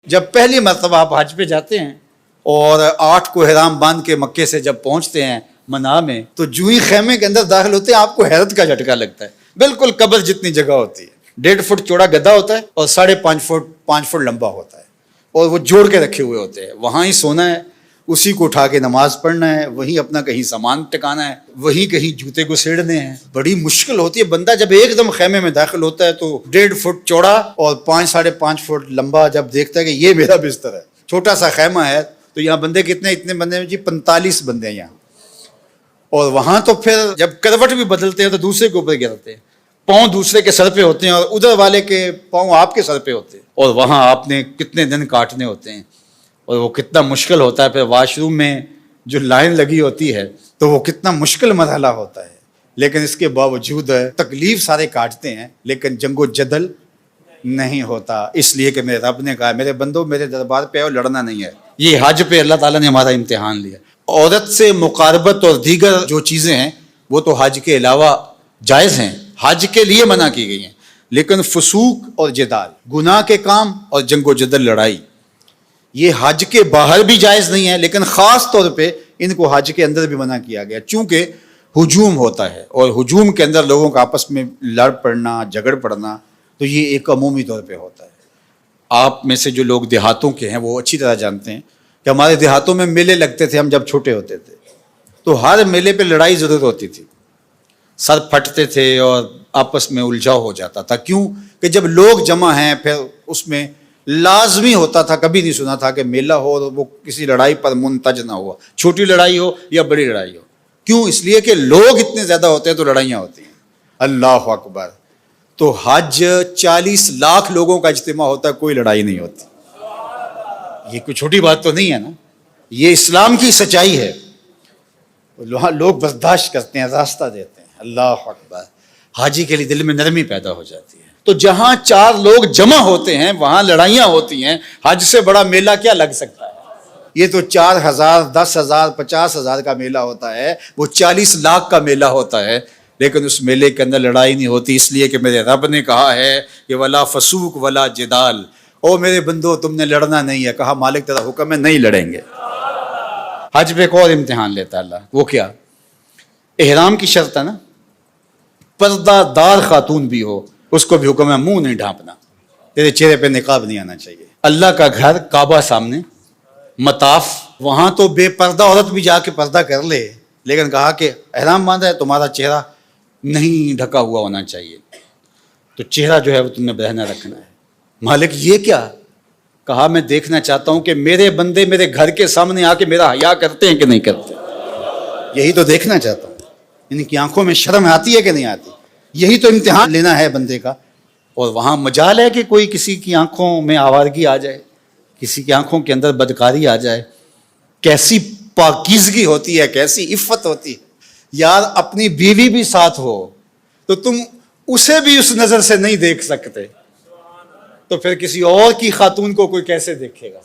جب پہلی مرتبہ آپ حج پہ جاتے ہیں اور 8 کو احرام باندھ کے مکے سے جب پہنچتے ہیں منا میں، تو جو ہی خیمے کے اندر داخل ہوتے ہیں آپ کو حیرت کا جھٹکا لگتا ہے. بالکل قبر جتنی جگہ ہوتی ہے، 1.5 فٹ چوڑا گدھا ہوتا ہے اور 5.5 فٹ لمبا ہوتا ہے، اور وہ جوڑ کے رکھے ہوئے ہوتے ہیں. وہاں ہی سونا ہے، اسی کو اٹھا کے نماز پڑھنا ہے، وہیں اپنا کہیں سامان ٹکانا ہے، وہیں کہیں جوتے کو سیڑنے ہیں. بڑی مشکل ہوتی ہے. بندہ جب ایک دم خیمے میں داخل ہوتا ہے تو 1.5 فٹ چوڑا اور 5.5 فٹ لمبا جب دیکھتا ہے کہ یہ میرا بستر ہے. چھوٹا سا خیمہ ہے تو یہاں بندے کتنے؟ اتنے بندے ہیں جی، 45 بندے ہیں یہاں. اور وہاں تو پھر جب کروٹ بھی بدلتے ہیں تو دوسرے کے اوپر گرتے ہیں، پاؤں دوسرے کے سر پہ ہوتے ہیں اور ادھر والے کے پاؤں آپ کے سر پہ ہوتے ہیں. اور وہاں آپ نے کتنے دن کاٹنے ہوتے ہیں، اور وہ کتنا مشکل ہوتا ہے. پھر واش روم میں جو لائن لگی ہوتی ہے تو وہ کتنا مشکل مرحلہ ہوتا ہے. لیکن اس کے باوجود تکلیف سارے کاٹتے ہیں، لیکن جنگ و جدل نہیں ہوتا. اس لیے کہ میرے رب نے کہا میرے بندو میرے دربار پہ آؤ، لڑنا نہیں ہے. یہ حج پہ اللہ تعالیٰ نے ہمارا امتحان لیا. عورت سے مقاربت اور دیگر جو چیزیں ہیں وہ تو حج کے علاوہ جائز ہیں، حج کے لیے منع کی گئی ہیں. لیکن فسوق اور جدال، گناہ کے کام اور جنگ و جدل، لڑائی، یہ حج کے باہر بھی جائز نہیں ہے، لیکن خاص طور پہ ان کو حج کے اندر بھی منع کیا گیا. چونکہ ہجوم ہوتا ہے اور ہجوم کے اندر لوگوں کا آپس میں لڑ پڑنا، جھگڑ پڑنا، تو یہ ایک عمومی طور پہ ہوتا ہے. آپ میں سے جو لوگ دیہاتوں کے ہیں وہ اچھی طرح جانتے ہیں کہ ہمارے دیہاتوں میں میلے لگتے تھے. ہم جب چھوٹے ہوتے تھے تو ہر میلے پہ لڑائی ضرور ہوتی تھی، سر پھٹتے تھے اور آپس میں الجھاؤ ہو جاتا تھا. کیوں کہ جب لوگ جمع ہیں پھر اس میں لازمی ہوتا تھا، کبھی نہیں سنا تھا کہ میلہ ہو اور وہ کسی لڑائی پر منتج نہ ہوا، چھوٹی لڑائی ہو یا بڑی لڑائی ہو. کیوں؟ اس لیے کہ لوگ اتنے زیادہ ہوتے ہیں تو لڑائیاں ہوتی ہیں. اللہ اکبر. تو حج 40 لاکھ لوگوں کا اجتماع ہوتا ہے، کوئی لڑائی نہیں ہوتی. یہ کوئی چھوٹی بات تو نہیں ہے نا، یہ اسلام کی سچائی ہے. لوگ برداشت کرتے ہیں، راستہ دیتے ہیں. اللہ اکبر. حاجی کے لیے دل میں نرمی پیدا ہو جاتی ہے. تو جہاں 4 لوگ جمع ہوتے ہیں وہاں لڑائیاں ہوتی ہیں. حج سے بڑا میلہ کیا لگ سکتا ہے؟ یہ تو 4,000 10,000 50,000 کا میلہ ہوتا ہے، وہ 40 لاکھ کا میلہ ہوتا ہے. لیکن اس میلے کے اندر لڑائی نہیں ہوتی، اس لیے کہ میرے رب نے کہا ہے کہ ولا فسوق ولا جدال. او میرے بندو تم نے لڑنا نہیں ہے. کہا مالک تیرا حکم ہے، نہیں لڑیں گے. حج پہ ایک اور امتحان لیتا ہے اللہ. وہ کیا؟ احرام کی شرط ہے نا، پردہ دار خاتون بھی ہو اس کو بھی حکم ہے منہ نہیں ڈھانپنا، تیرے چہرے پہ نقاب نہیں آنا چاہیے. اللہ کا گھر کعبہ سامنے، مطاف، وہاں تو بے پردہ عورت بھی جا کے پردہ کر لے، لیکن کہا کہ احرام باندھا ہے تمہارا چہرہ نہیں ڈھکا ہوا ہونا چاہیے. تو چہرہ جو ہے وہ تم نے برہنہ رکھنا ہے. مالک یہ کیا؟ کہا میں دیکھنا چاہتا ہوں کہ میرے بندے میرے گھر کے سامنے آ کے میرا حیا کرتے ہیں کہ نہیں کرتے. یہی تو دیکھنا چاہتا ہوں، ان کی آنکھوں میں شرم آتی ہے کہ نہیں آتی. یہی تو امتحان لینا ہے بندے کا. اور وہاں مجال ہے کہ کوئی کسی کی آنکھوں میں آوارگی آ جائے، کسی کی آنکھوں کے اندر بدکاری آ جائے. کیسی پاکیزگی ہوتی ہے، کیسی عفت ہوتی ہے. یار اپنی بیوی بھی ساتھ ہو تو تم اسے بھی اس نظر سے نہیں دیکھ سکتے، تو پھر کسی اور کی خاتون کو کوئی کیسے دیکھے گا؟